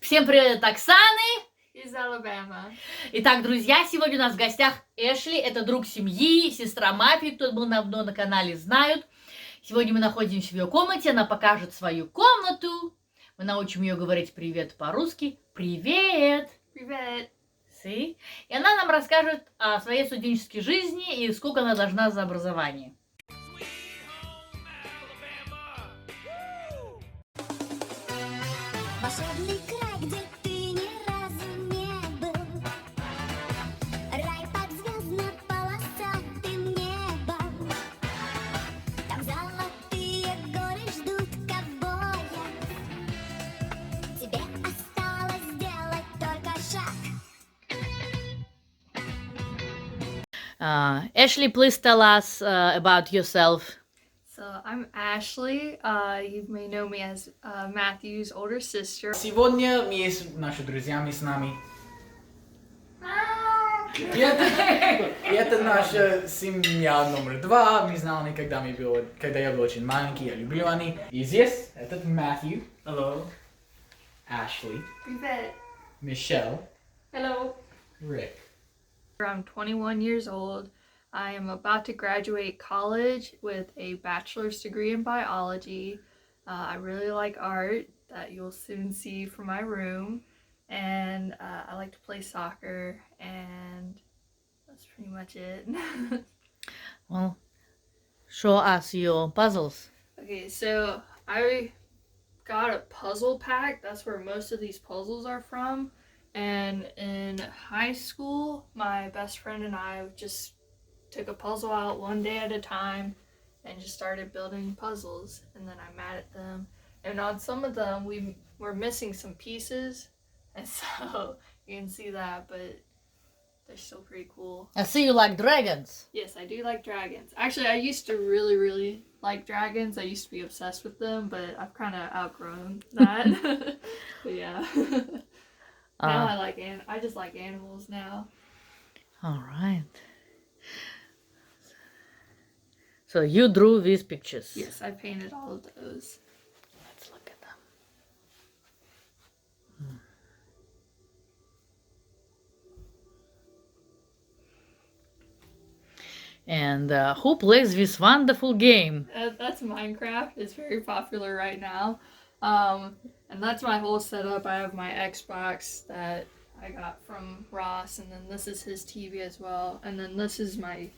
Всем привет, Оксаны! Из Алабама. Итак, друзья, сегодня у нас в гостях Эшли. Это друг семьи, сестра мафии. Кто был давно на канале, знают. Сегодня мы находимся в ее комнате. Она покажет свою комнату. Мы научим ее говорить привет по-русски. Привет! Привет! See? И она нам расскажет о своей студенческой жизни и сколько она должна за образование. Волшебный край, где ты ни разу не был. Рай под звездно-полосатым небом. Там золотые горы ждут ковбоя. Тебе осталось сделать только шаг. Ashley, please tell us about yourself. So I'm Ashley. You may know me as Matthew's older sister. Сегодня есть наши друзья, мы с нами. И это наша семья номер 2. Мы знали, когда я был очень маленький, я люблю они. И здесь этот Matthew. Hello. Ashley. Привет. Michelle. Hello. Rick. I'm 21 years old. I am about to graduate college with a bachelor's degree in biology. I really like art, that you'll soon see from my room. And I like to play soccer, and that's pretty much it. Well, show us your puzzles. Okay, so I got a puzzle pack. That's where most of these puzzles are from. And in high school, my best friend and I just took a puzzle out one day at a time and just started building puzzles. And then I'm mad at them. And on some of them, we were missing some pieces. And so you can see that, but they're still pretty cool. I see you like dragons. Yes, I do like dragons. Actually, I used to really like dragons. I used to be obsessed with them, but I've kind of outgrown that. But yeah. Now I just like animals now. All right. So you drew these pictures. Yes, I painted all of those. Let's look at them. And who plays this wonderful game? That's Minecraft. It's very popular right now. And that's my whole setup. I have my Xbox that I got from Ross, and then this is his TV as well. And then this is my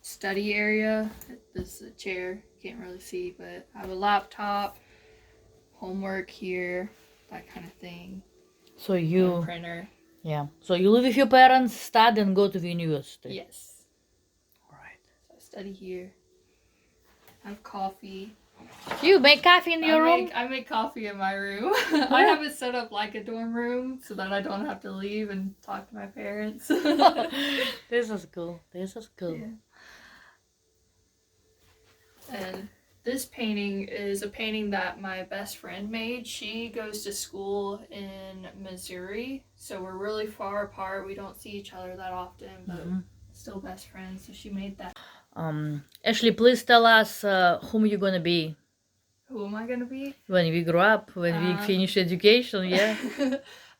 study area. This is a chair. Can't really see, but I have a laptop, homework here, that kind of thing. So you, And a printer. yeah. So you live with your parents, study, and go to the university. Yes. All right. So I study here. I have coffee. You make coffee in your room? I make coffee in my room. I have it set up like a dorm room so that I don't have to leave and talk to my parents. This is cool. This is cool. Yeah. And this painting is a painting that my best friend made. She goes to school in Missouri, so we're really far apart. We don't see each other that often, but still best friends. So she made that. Ashley, please tell us whom you're gonna be Who am I gonna be? when we grow up, when we finish education. Yeah.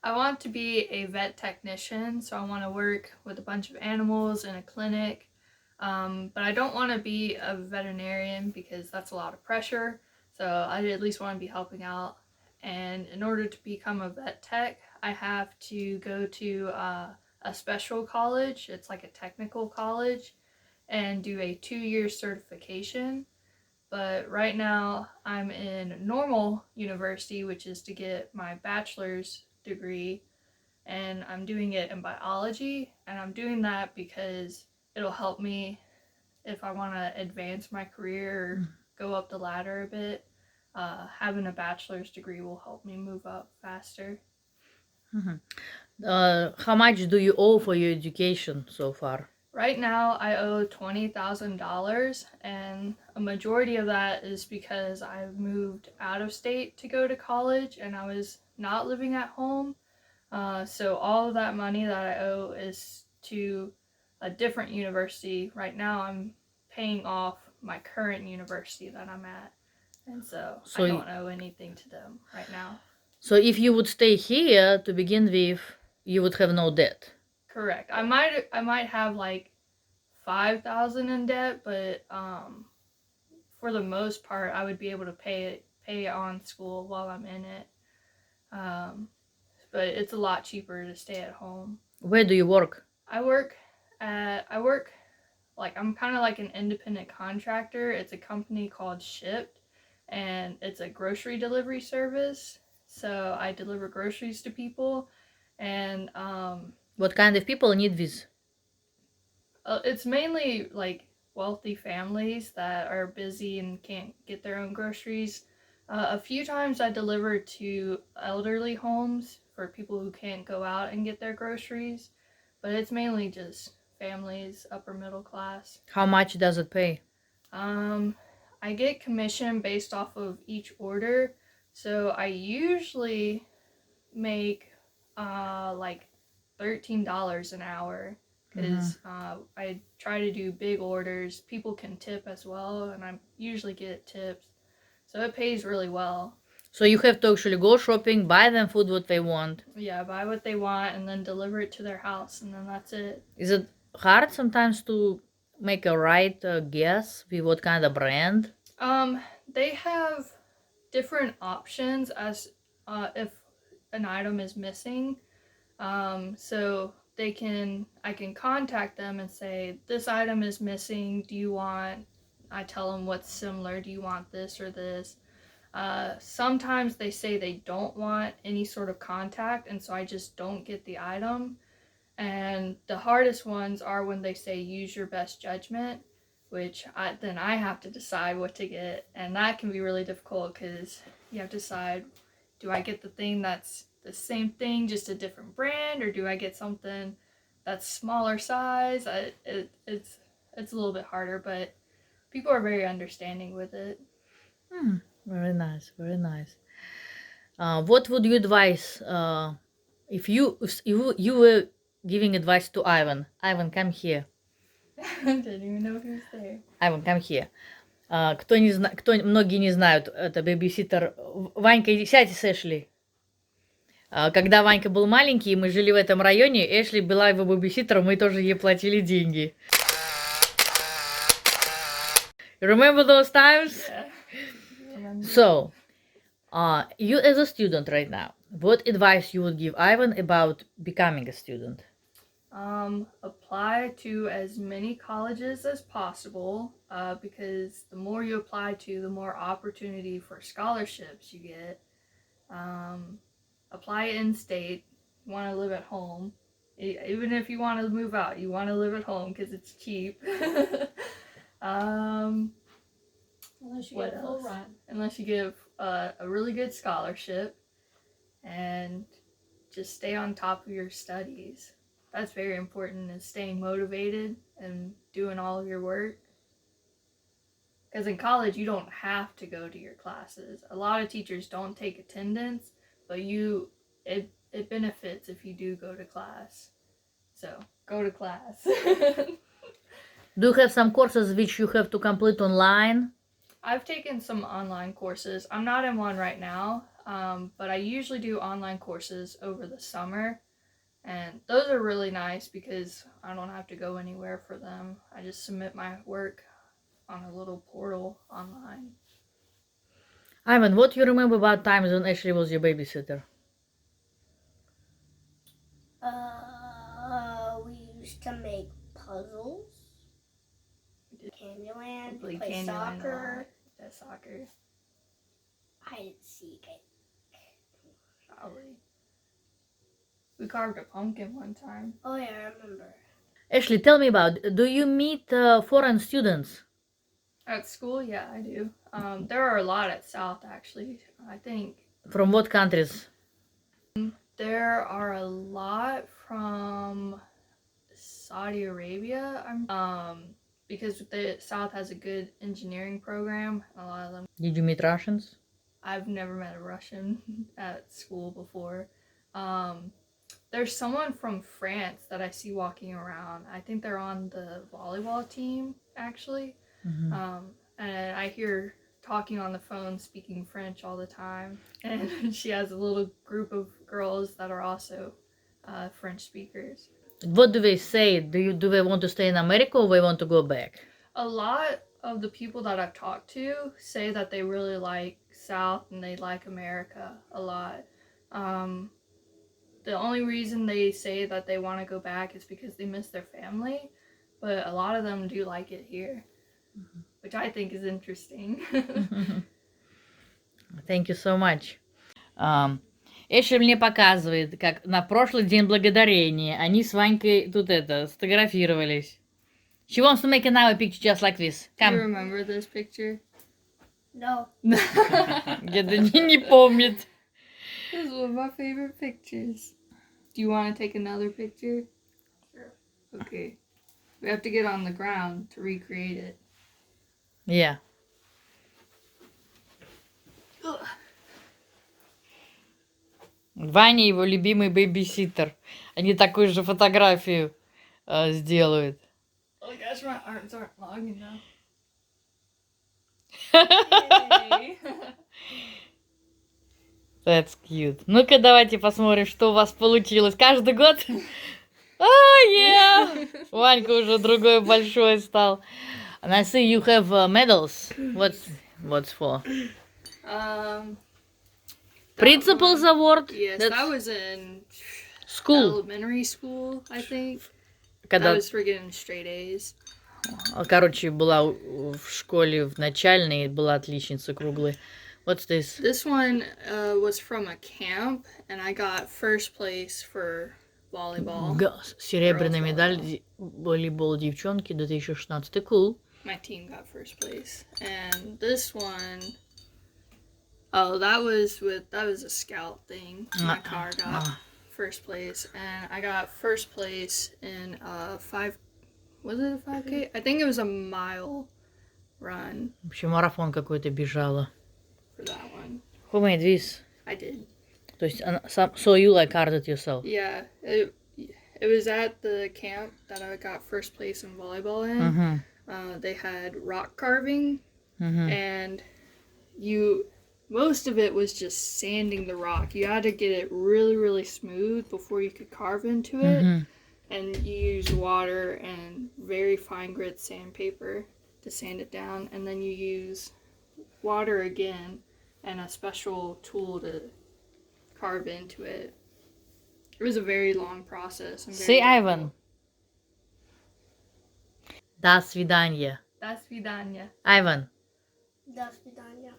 I want to be a vet technician, so I want to work with a bunch of animals in a clinic. But I don't want to be a veterinarian because that's a lot of pressure. So I at least want to be helping out. And in order to become a vet tech, I have to go to a special college. It's like a technical college, and do a 2-year certification. But right now I'm in normal university, which is to get my bachelor's degree, and I'm doing it in biology. And I'm doing that because it'll help me if I want to advance my career or go up the ladder a bit. Having a bachelor's degree will help me move up faster. How much do you owe for your education so far? Right now I owe $20,000, and a majority of that is because I've moved out of state to go to college and I was not living at home. So all of that money that I owe is to a different university. Right now I'm paying off my current university that I'm at, and so I don't owe anything to them right now. So if you would stay here to begin with, you would have no debt. Correct. I might have like 5,000 in debt, but for the most part, I would be able to pay on school while I'm in it. But it's a lot cheaper to stay at home. Where do you work? I work like I'm kind of like an independent contractor. It's a company called Shipped, and it's a grocery delivery service. So I deliver groceries to people, and What kind of people need this? it's mainly like wealthy families that are busy and can't get their own groceries. A few times I delivered to elderly homes for people who can't go out and get their groceries, but it's mainly just families, upper middle class. How much does it pay? I get commission based off of each order, so I usually make like $13 an hour. Because I try to do big orders. People can tip as well, and I usually get tips. So it pays really well. So you have to actually go shopping, buy them food what they want. Yeah, buy what they want and then deliver it to their house, and then that's it. Is it hard sometimes to make a right guess with what kind of brand? They have different options as if an item is missing. So I can contact them and say, this item is missing, I tell them what's similar, do you want this or this? Sometimes they say they don't want any sort of contact, and so I just don't get the item. And the hardest ones are when they say use your best judgment, which then I have to decide what to get, and that can be really difficult because you have to decide, do I get the thing that's the same thing, just a different brand, or do I get something that's smaller size? It's a little bit harder, but people are very understanding with it. Very nice, very nice. What would you advise if you were giving advice to Ivan? Ivan, come here. Didn't even know he was there. Ivan, come here. Многие не знают, это бэбиситер. Ванька, сядь с Эшли. Когда Ванька был маленький, мы жили в этом районе, Эшли была его бэбиситером, мы тоже ей платили деньги. You remember those times? Yeah. So, you as a student right now, what advice you would give Ivan about becoming a student? Apply to as many colleges as possible, because the more you apply to, the more opportunity for scholarships you get. Apply in-state. You want to live at home. Even if you want to move out, you want to live at home because it's cheap. Unless you What get full else? run. Unless you give a really good scholarship, and just stay on top of your studies. That's very important, is staying motivated and doing all of your work. Because in college, you don't have to go to your classes. A lot of teachers don't take attendance, but it benefits if you do go to class. So, go to class. Do you have some courses which you have to complete online? I've taken some online courses. I'm not in one right now, but I usually do online courses over the summer. And those are really nice because I don't have to go anywhere for them. I just submit my work on a little portal online. Ivan, what do you remember about times when Ashley was your babysitter? We used to make puzzles. Candyland, Play play Candyland a lot. soccer, Yeah, soccer, hide and seek. probably. We carved a pumpkin one time. Oh yeah, I remember. Ashley, tell me about, do you meet foreign students? At school, yeah, I do. There are a lot at South, actually. I think From what countries? there are a lot from Saudi Arabia. Because the South has a good engineering program. A lot of them. Did you meet Russians? I've never met a Russian at school before. There's someone from France that I see walking around. I think they're on the volleyball team, actually. Mhm. And I hear talking on the phone, speaking French all the time. And she has a little group of girls that are also French speakers. What do they say? Do they want to stay in America or they want to go back? A lot of the people that I've talked to say that they really like South and they like America a lot. The only reason they say that they want to go back is because they miss their family, but a lot of them do like it here, which I think is interesting. Thank you so much. Эшли мне показывает, как на прошлый день благодарения они с Ванькой тут сфотографировались. She wants to make another picture just like this. Do you Come. remember this picture? No. Где-то не помнит. This is one of my favorite pictures. Do you want to take another picture? Sure. Okay. We have to get on the ground to recreate it. Yeah. Ваня его любимый бэйбиситер. Они такую же фотографию сделают. Oh gosh, my arms aren't long enough. Yay. That's cute. Ну-ка, давайте посмотрим, что у вас получилось. Каждый год? Yeah! Ванька уже другой большой стал. And I see you have medals. What's for? Principal's award? Yes, That's that was in school. elementary school, I think. Когда, That was for getting straight A's. короче, была в школе в начальной, была отличница круглой. What's this? This one was from a camp, and I got first place for volleyball. Серебряная медаль, волейбол девчонки, 2016. Cool. My team got first place. And this one, oh, that was a scout thing. My car got first place, and I got first place in was it a 5K? I think it was a mile run Вообще марафон какой-то бежала. for that one. Who made this? I did. То есть, so you like art it yourself? Yeah, it was at the camp that I got first place in volleyball in. They had rock carving, and most of it was just sanding the rock. You had to get it really, really smooth before you could carve into it. And you use water and very fine grit sandpaper to sand it down. And then you use water again and a special tool to carve into it. It was a very long process. And very Say difficult. Ivan. До свидания. До свидания. Ivan. До свидания.